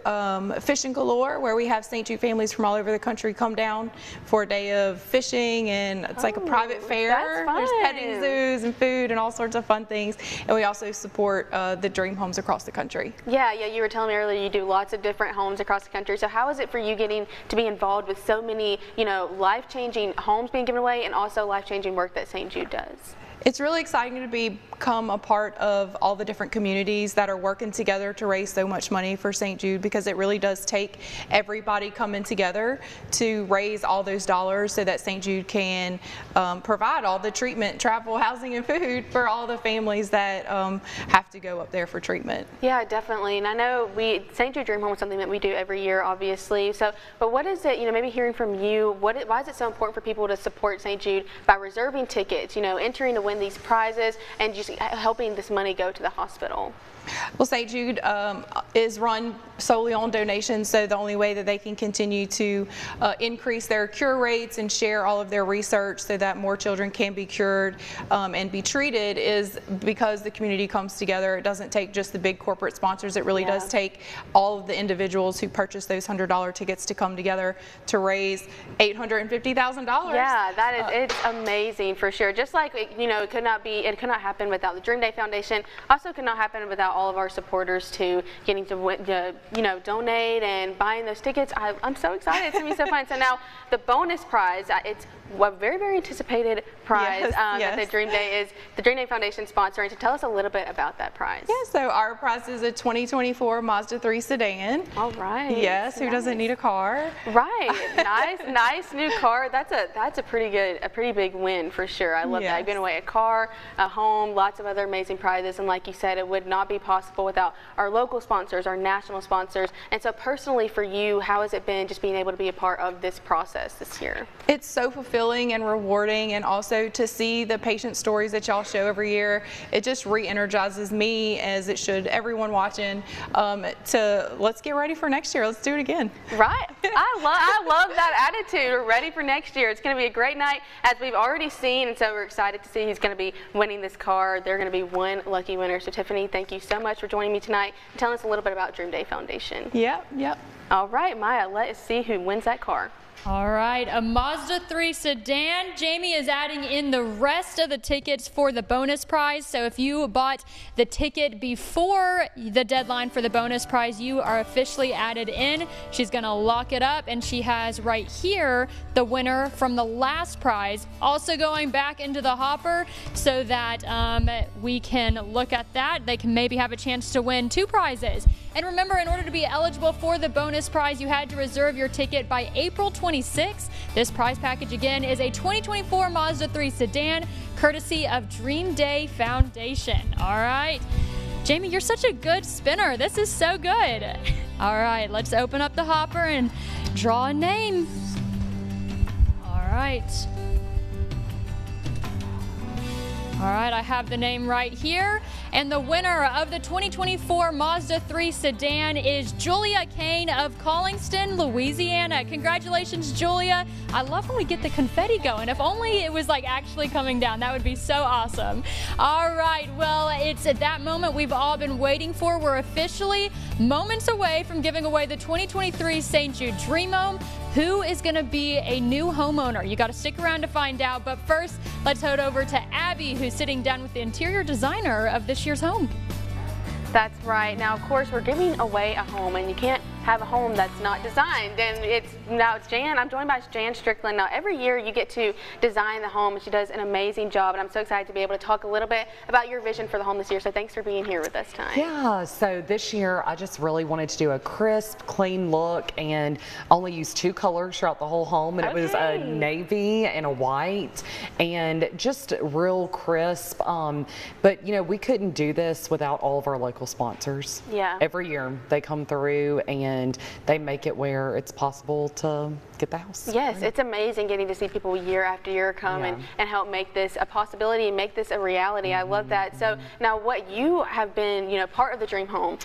Fishing Galore, where we have St. Jude families from all over the country come down for a day of fishing, and it's like a private fair. That's fun. There's petting zoos and food and all sorts of fun things, and we also support the dream homes across the country. Yeah, you were telling me earlier you do lots of different homes across the country. So how is it for you getting to be involved with so many, life-changing homes being given away and also life-changing work that St. Jude does? It's really exciting to become a part of all the different communities that are working together to raise so much money for St. Jude, because it really does take everybody coming together to raise all those dollars so that St. Jude can provide all the treatment, travel, housing, and food for all the families that have to go up there for treatment. Yeah, definitely. And I know St. Jude Dream Home is something that we do every year, obviously. So, but what is it, maybe hearing from you, why is it so important for people to support St. Jude by reserving tickets, entering to win these prizes and just helping this money go to the hospital? Well, St. Jude is run solely on donations, so the only way that they can continue to increase their cure rates and share all of their research so that more children can be cured and be treated is because the community comes together. It doesn't take just the big corporate sponsors. It really does take all of the individuals who purchase those $100 tickets to come together to raise $850,000. Yeah, that is it's amazing for sure. Just like it could not happen without the Dream Day Foundation. Also, could not happen without all of our supporters too, getting to donate and buying those tickets. I'm so excited. It's gonna be so fun. So now the bonus prize, it's a very, very anticipated prize that the Dream Day Foundation sponsoring. So tell us a little bit about that prize. Yeah, so our prize is a 2024 Mazda 3 sedan. All right. Yes, who doesn't need a car? Right. Nice new car. That's a pretty big win for sure. I love that. Giving away a car, a home, lots of other amazing prizes, and like you said, it would not be possible without our local sponsors, our national sponsors. And so personally for you, how has it been just being able to be a part of this process this year? It's so fulfilling and rewarding, and also to see the patient stories that y'all show every year, it just re-energizes me, as it should everyone watching, to let's get ready for next year. Let's do it again. Right. I love that attitude. We're ready for next year. It's going to be a great night, as we've already seen, and so we're excited to see who's going to be winning this car. They're going to be one lucky winner. So Tiffany, thank you so much for joining me tonight and telling us a little bit about Dream Day Foundation. Yep. All right, Maya, let's see who wins that car. All right, a Mazda 3 sedan. Jamie is adding in the rest of the tickets for the bonus prize. So if you bought the ticket before the deadline for the bonus prize, you are officially added in. She's going to lock it up, and she has right here the winner from the last prize also going back into the hopper so that we can look at that. They can maybe have a chance to win 2 prizes. And remember, in order to be eligible for the bonus prize, you had to reserve your ticket by April 26th. This prize package, again, is a 2024 Mazda 3 sedan, courtesy of Dream Day Foundation. All right. Jamie, you're such a good spinner. This is so good. All right, let's open up the hopper and draw a name. All right. All right, I have the name right here. And the winner of the 2024 Mazda 3 sedan is Julia Kane of Collingston, Louisiana. Congratulations, Julia. I love when we get the confetti going. If only it was like actually coming down. That would be so awesome. All right, well, it's at that moment we've all been waiting for. We're officially moments away from giving away the 2023 St. Jude Dream Home. Who is going to be a new homeowner? You got to stick around to find out. But first, let's head over to Abby, who's sitting down with the interior designer of this year's home. That's right. Now, of course, we're giving away a home, and you can't have a home that's not designed. And it's Jan. I'm joined by Jan Strickland. Now, every year you get to design the home, and she does an amazing job. And I'm so excited to be able to talk a little bit about your vision for the home this year. So thanks for being here with us tonight. Yeah. So this year, I just really wanted to do a crisp, clean look, and only use 2 colors throughout the whole home. And it was a navy and a white, and just real crisp. But you know, we couldn't do this without all of our local sponsors. Yeah. Every year they come through and they make it where it's possible to get the house. Yes, it's amazing getting to see people year after year come and help make this a possibility and make this a reality. I love that. So now, what you have been, you know, part of the Dream Home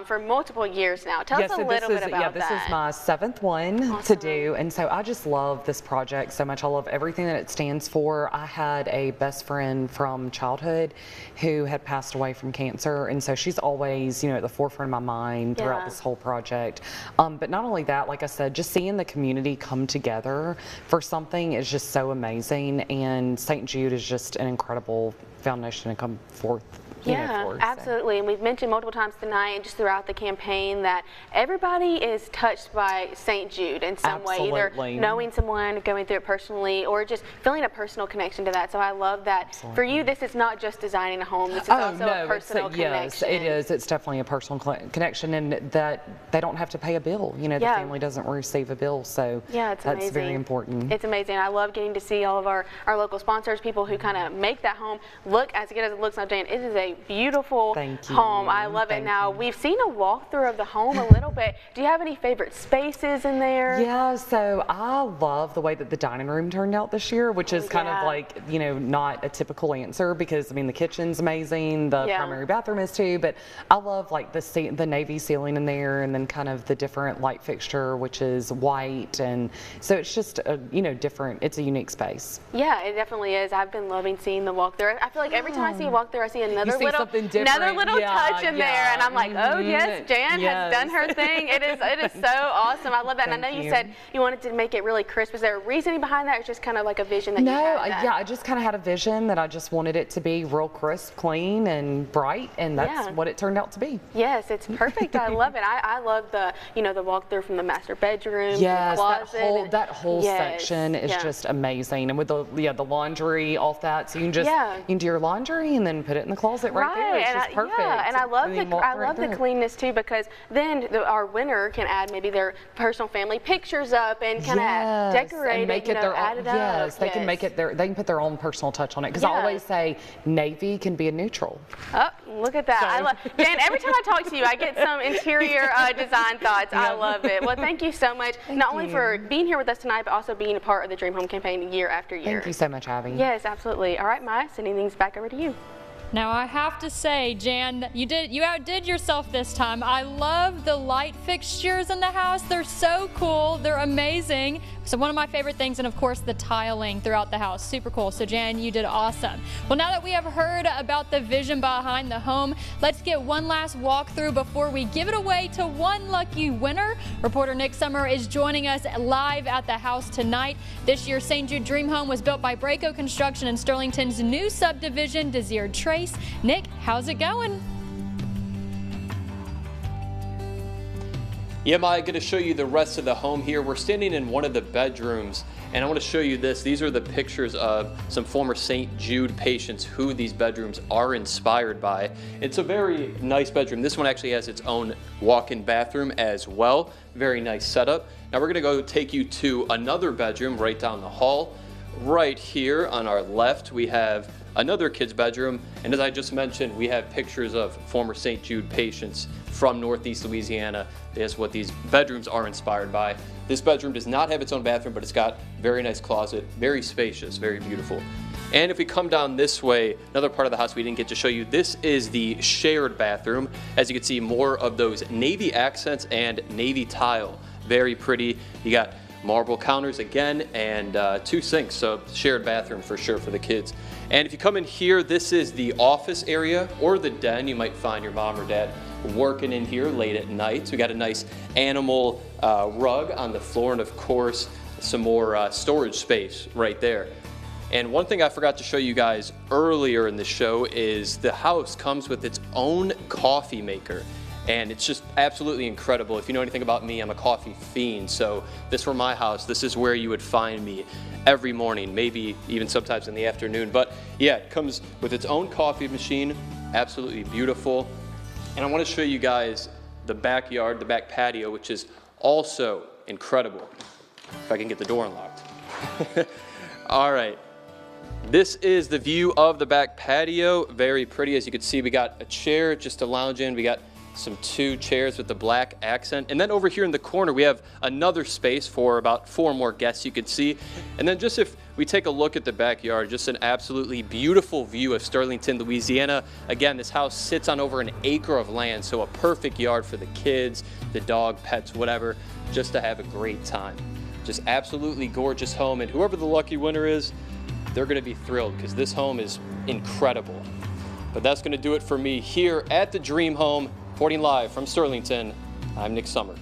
for multiple years now. Tell us a little bit about that. This is my 7th one to do, and so I just love this project so much. I love everything that it stands for. I had a best friend from childhood who had passed away from cancer, and so she's always, you know, at the forefront of my mind throughout this whole project. But not only that, like I said, just seeing the community come together for something is just so amazing, and St. Jude is just an incredible foundation to come forth. Yeah, absolutely. And we've mentioned multiple times tonight and just throughout the campaign that everybody is touched by St. Jude in some way, either knowing someone, going through it personally, or just feeling a personal connection to that. So I love that. For you, this is not just designing a home. This is also a personal connection. Yes, it is. It's definitely a personal connection, and that they don't have to pay a bill. You know, the family doesn't receive a bill, so it's that's very important. It's amazing. I love getting to see all of our local sponsors, people who kind of make that home look as good as it looks. Now, Jane, it is a beautiful home. I love it. Now, we've seen a walkthrough of the home a little bit. Do you have any favorite spaces in there? Yeah, so I love the way that the dining room turned out this year, which is kind of like, you know, not a typical answer because, I mean, the kitchen's amazing, the primary bathroom is too, but I love like the navy ceiling in there, and then kind of the different light fixture, which is white, and so it's just a, you know, different, it's a unique space. Yeah, it definitely is. I've been loving seeing the walkthrough. I feel like every time I see a walkthrough, I see another little touch in there, and I'm like, oh yes, Jan has done her thing. It is so awesome. I love that. And I know you said you wanted to make it really crisp. Is there a reasoning behind that, or just kind of like a vision that you had? Yeah, I just kind of had a vision that I just wanted it to be real crisp, clean, and bright, and that's what it turned out to be. Yes, it's perfect. I love it. I love the, you know, the walkthrough from the master bedroom, yes, the closet, that whole section is just amazing, and with the laundry off that, so you can just you can do your laundry and then put it in the closet right there. It's just perfect. Yeah, and I love the cleanness too, because then our winner can add maybe their personal family pictures up and kind of decorate make it, add it up. Yes, they can make it they can put their own personal touch on it, because I always say navy can be a neutral. Oh, look at that. I love Jan, every time I talk to you, I get some interior design thoughts. I love it. Well, thank you so much, not only for being here with us tonight, but also being a part of the Dream Home campaign year after year. Thank you so much, Abby. Yes, absolutely. All right, Maya, sending things back over to you. Now, I have to say, Jan, you outdid yourself this time. I love the light fixtures in the house. They're so cool. They're amazing. So one of my favorite things, and of course the tiling throughout the house, super cool. So Jan, you did awesome. Well, now that we have heard about the vision behind the home, let's get one last walkthrough before we give it away to one lucky winner. Reporter Nick Summer is joining us live at the house tonight. This year's St. Jude Dream Home was built by Braco Construction in Sterlington's new subdivision, Desired Trace. Nick, how's it going? Yeah, Maya, going to show you the rest of the home here. We're standing in one of the bedrooms, and I want to show you this. These are the pictures of some former St. Jude patients who these bedrooms are inspired by. It's a very nice bedroom. This one actually has its own walk-in bathroom as well. Very nice setup. Now we're going to go take you to another bedroom right down the hall. Right here on our left, we have another kid's bedroom, and as I just mentioned, we have pictures of former St. Jude patients from Northeast Louisiana is what these bedrooms are inspired by. This bedroom does not have its own bathroom, but it's got very nice closet, very spacious, very beautiful. And if we come down this way, another part of the house we didn't get to show you, this is the shared bathroom. As you can see, more of those navy accents and navy tile. Very pretty. You got marble counters again and 2 sinks, so shared bathroom for sure for the kids. And if you come in here, this is the office area or the den. You might find your mom or dad working in here late at night. So we got a nice animal rug on the floor, and of course some more storage space right there. And one thing I forgot to show you guys earlier in the show is the house comes with its own coffee maker. And it's just absolutely incredible. If you know anything about me, I'm a coffee fiend. So this were my house. This is where you would find me every morning, maybe even sometimes in the afternoon. But yeah, it comes with its own coffee machine. Absolutely beautiful. And I want to show you guys the backyard, the back patio, which is also incredible. If I can get the door unlocked. All right. This is the view of the back patio. Very pretty. As you can see, we got a chair just to lounge in. We got some 2 chairs with the black accent. And then over here in the corner, we have another space for about 4 more guests you could see. And then just if we take a look at the backyard, just an absolutely beautiful view of Sterlington, Louisiana. Again, this house sits on over an acre of land, so a perfect yard for the kids, the dog, pets, whatever, just to have a great time. Just absolutely gorgeous home. And whoever the lucky winner is, they're going to be thrilled because this home is incredible. But that's going to do it for me here at the Dream Home. Reporting live from Sterlington, I'm Nick Summer.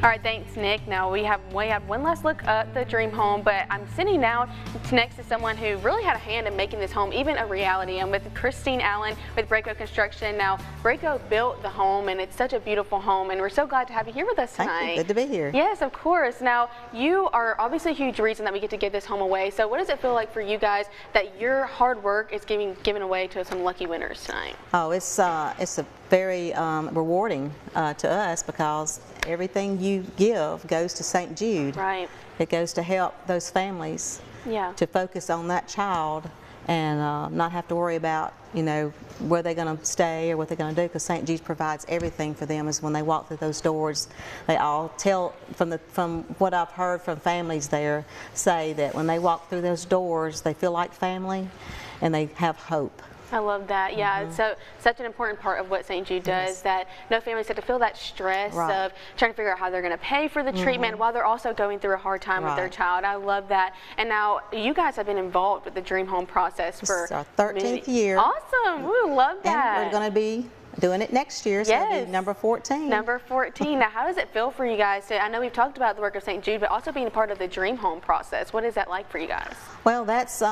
All right, thanks, Nick. Now we have one last look at the Dream Home, but I'm sitting now next to someone who really had a hand in making this home even a reality. I'm with Christine Allen with Braco Construction. Now, Braco built the home, and it's such a beautiful home, and we're so glad to have you here with us tonight. Thank you. Good to be here. Yes, of course. Now, you are obviously a huge reason that we get to give this home away. So what does it feel like for you guys that your hard work is given away to some lucky winners tonight? Oh, it's a very rewarding to us because everything you give goes to St. Jude. Right. It goes to help those families to focus on that child and not have to worry about, you know, where they're going to stay or what they're going to do, because St. Jude provides everything for them. Is when they walk through those doors, they all tell, from what I've heard from families there, say that when they walk through those doors, they feel like family and they have hope. I love that. Yeah, it's such an important part of what St. Jude does, that no families have to feel that stress of trying to figure out how they're going to pay for the treatment while they're also going through a hard time with their child. I love that. And now you guys have been involved with the Dream Home process for our 13th year. Awesome. We love that. And we're going to be doing it next year, so it'll be number 14. Number 14. Now, how does it feel for you guys to, I know we've talked about the work of St. Jude, but also being a part of the Dream Home process. What is that like for you guys? Well, that's,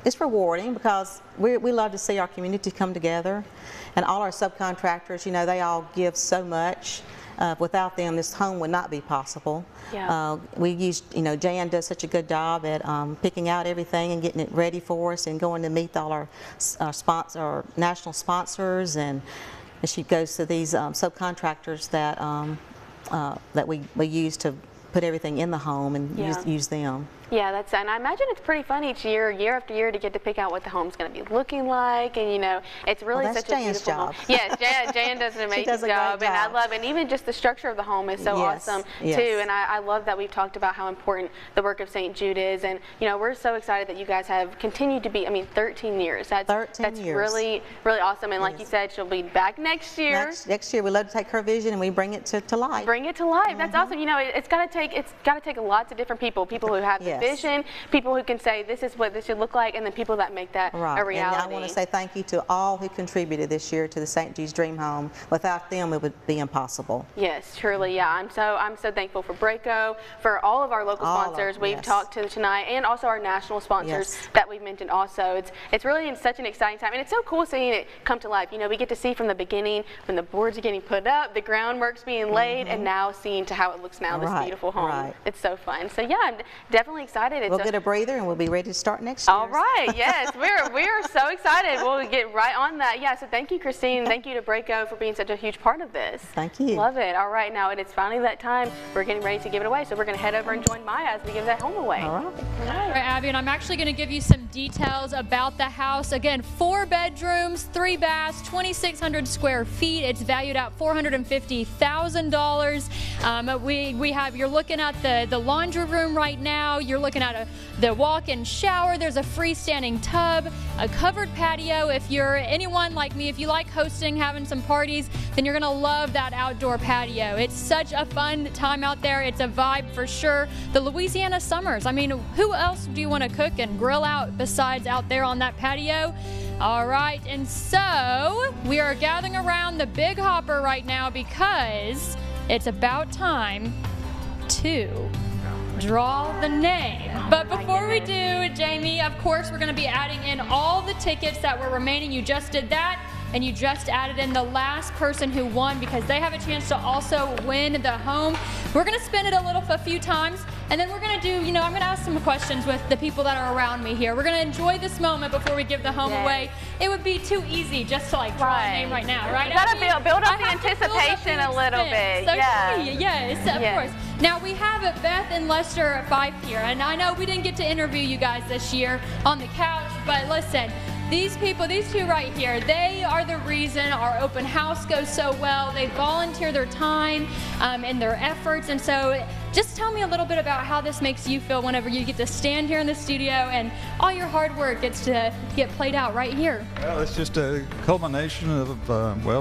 it's rewarding because we love to see our community come together, and all our subcontractors, you know, they all give so much. Without them, this home would not be possible. Yeah. We use, you know, Jan does such a good job at picking out everything and getting it ready for us and going to meet all our national sponsors, and she goes to these subcontractors that that we use to put everything in the home and use them. Yeah, and I imagine it's pretty fun each year, year after year, to get to pick out what the home's going to be looking like, and you know, it's really such a beautiful home. Yes, Jan does an amazing job, and I love it. And even just the structure of the home is so awesome too. And I love that we've talked about how important the work of St. Jude is, and you know, we're so excited that you guys have continued to be. I mean, 13 years. That's years. really, really awesome. And like you said, she'll be back next year. Next year, we love to take her vision and we bring it to life. Bring it to life. That's awesome. You know, it's got to take lots of different people who have the vision, people who can say this is what this should look like, and then people that make that a reality. And I want to say thank you to all who contributed this year to the St. Jude's Dream Home. Without them, it would be impossible. Yes, truly. Yeah, I'm so thankful for Braco, for all of our local sponsors we've talked to tonight, and also our national sponsors that we've mentioned also. It's really such an exciting time, and it's so cool seeing it come to life. You know, we get to see from the beginning when the boards are getting put up, the groundwork's being laid, and now seeing to how it looks now, this beautiful home. It's so fun. So yeah, I'm definitely excited. We'll get a breather and we'll be ready to start next year. All right, yes, we're so excited. We'll get right on that. Yeah, so thank you, Christine. Thank you to Braco for being such a huge part of this. Thank you. Love it. All right, now it is finally that time. We're getting ready to give it away, so we're going to head over and join Maya as we give that home away. All right. All right, Abby, and I'm actually going to give you some details about the house. Again, 4 bedrooms, 3 baths, 2,600 square feet. It's valued at $450,000. You're looking at the laundry room right now. You're looking at the walk-in shower. There's a freestanding tub, a covered patio. If you're anyone like me, if you like hosting, having some parties, then you're gonna love that outdoor patio. It's such a fun time out there. It's a vibe for sure. The Louisiana summers. I mean, who else do you want to cook and grill out besides out there on that patio? All right, and so we are gathering around the big hopper right now because it's about time to draw the name. But before we do, Jamie, of course, we're going to be adding in all the tickets that were remaining. You just did that, and you just added in the last person who won because they have a chance to also win the home. We're going to spin it a few times, and then we're going to do, I'm going to ask some questions with the people that are around me here. We're going to enjoy this moment before we give the home away. It would be too easy just to draw a name right now, right? You got to build up the anticipation a little bit. So yes, of course. Now we have Beth and Lester Fife here, and I know we didn't get to interview you guys this year on the couch, but listen, these people, these two right here, they are the reason our open house goes so well. They volunteer their time and their efforts, and so just tell me a little bit about how this makes you feel whenever you get to stand here in the studio and all your hard work gets to get played out right here. Well, it's just a culmination of,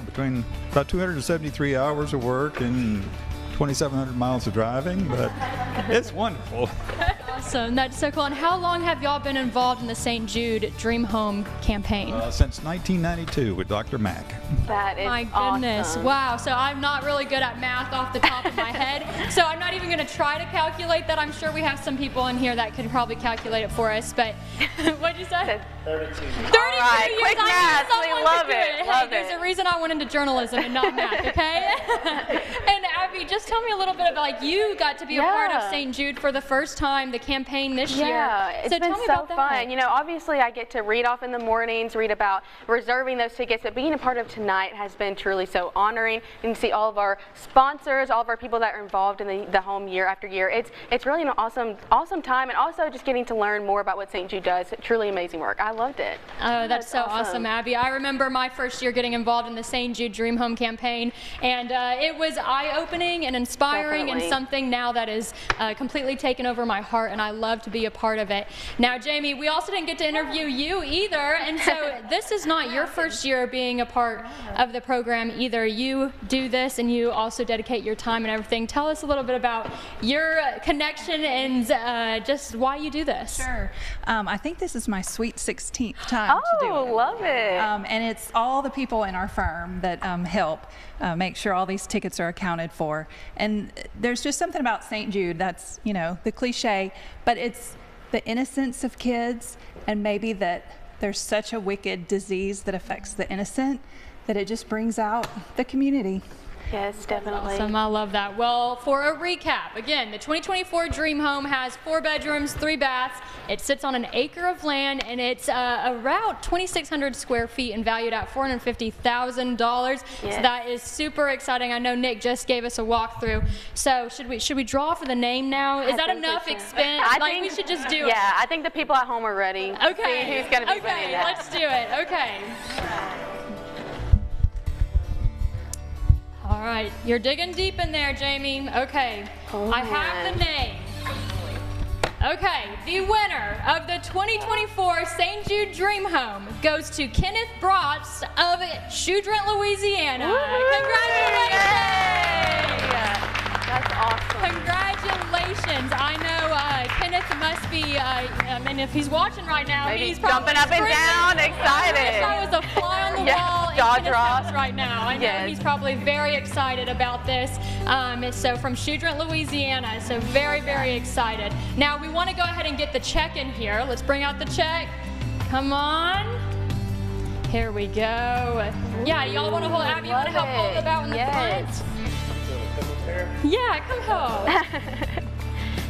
between about 273 hours of work and 2,700 miles of driving, but it's wonderful. Awesome, that's so cool. And how long have y'all been involved in the St. Jude Dream Home campaign? Since 1992 with Dr. Mack. That is my goodness, awesome. Wow. So I'm not really good at math off the top of my head, so I'm not even going to try to calculate that. I'm sure we have some people in here that could probably calculate it for us, but what'd you say? 32. 32 right, years. Quick math. We love it. Hey, there's a reason I went into journalism and not math, okay? And Abby, just tell me a little bit about you got to be a part of St. Jude for the first time, the campaign this year. Yeah, it's been so fun. Obviously I get to read off in the mornings, read about reserving those tickets, but being a part of tonight has been truly so honoring. You can see all of our sponsors, all of our people that are involved in the home year after year. It's really an awesome time, and also just getting to learn more about what St. Jude does. Truly amazing work. I loved it. Oh, that's so awesome, Abby. I remember my first year getting involved in the St. Jude Dream Home campaign, and it was eye-opening and inspiring and something now that is completely taken over my heart, and I love to be a part of it. Now, Jamie, we also didn't get to interview you either, and so this is not your first year being a part of the program either. You do this, and you also dedicate your time and everything. Tell us a little bit about your connection and just why you do this. Sure. I think this is my sweet 16th time to do it. Oh, love it. And it's all the people in our firm that help make sure all these tickets are accounted for. And there's just something about St. Jude that's, the cliche, but it's the innocence of kids, and maybe that there's such a wicked disease that affects the innocent that it just brings out the community. Yes, definitely. Awesome, I love that. Well, for a recap, again, the 2024 Dream Home has 4 bedrooms, 3 baths. It sits on an acre of land, and it's around 2,600 square feet and valued at $450,000. Yes. So that is super exciting. I know Nick just gave us a walkthrough. So should we draw for the name now? Is that enough expense? I think we should just do it. Yeah, I think the people at home are ready. Okay. See who's going to be winning that. Let's do it. Okay. All right, you're digging deep in there, Jamie. Okay, I have the name. Okay, the winner of the 2024 St. Jude Dream Home goes to Kenneth Brotz of Shudrent, Louisiana. Congratulations! That's awesome. Congratulations. I know Kenneth must be, and if he's watching right now, maybe he's probably jumping up and down, excited. I wish I was a fly on the wall in jaw Kenneth's drop house right now. I know he's probably very excited about this. So from Shudrent, Louisiana, so very, very excited. Now we want to go ahead and get the check in here. Let's bring out the check. Come on. Here we go. Yeah, y'all want to hold, Abby, you want to help hold it out in the front? Yeah, come help.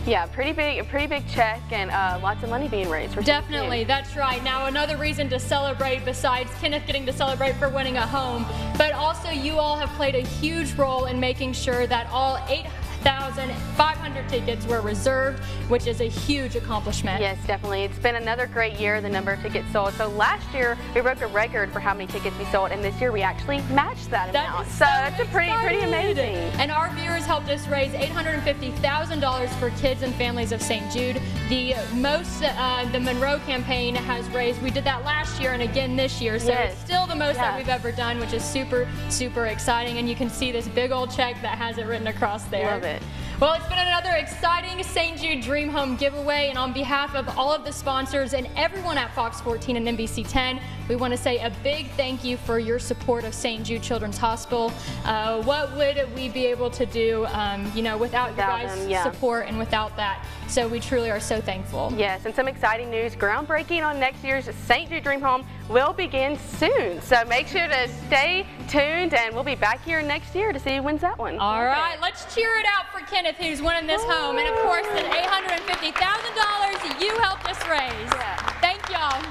Yeah, a pretty big check and lots of money being raised. Definitely, that's right. Now another reason to celebrate besides Kenneth getting to celebrate for winning a home, but also you all have played a huge role in making sure that all 8,500 tickets were reserved, which is a huge accomplishment. Yes, definitely. It's been another great year, the number of tickets sold. So last year we broke a record for how many tickets we sold, and this year we actually matched that amount. So it's pretty amazing. And our viewers helped us raise $850,000 for kids and families of St. Jude. The most the Monroe campaign has raised, we did that last year and again this year, so it's still the most that we've ever done, which is super exciting. And you can see this big old check that has it written across there. Love it. Well, it's been another exciting St. Jude Dream Home giveaway, and on behalf of all of the sponsors and everyone at Fox 14 and NBC 10, we want to say a big thank you for your support of St. Jude Children's Hospital. What would we be able to do, you know, without your guys' support and without that? So we truly are so thankful. Yes, and some exciting news. Groundbreaking on next year's St. Jude Dream Home will begin soon. So make sure to stay tuned, and we'll be back here next year to see who wins that one. All right, let's cheer it out for Kenneth, who's winning this home. And of course, the $850,000 you helped us raise. Thank y'all.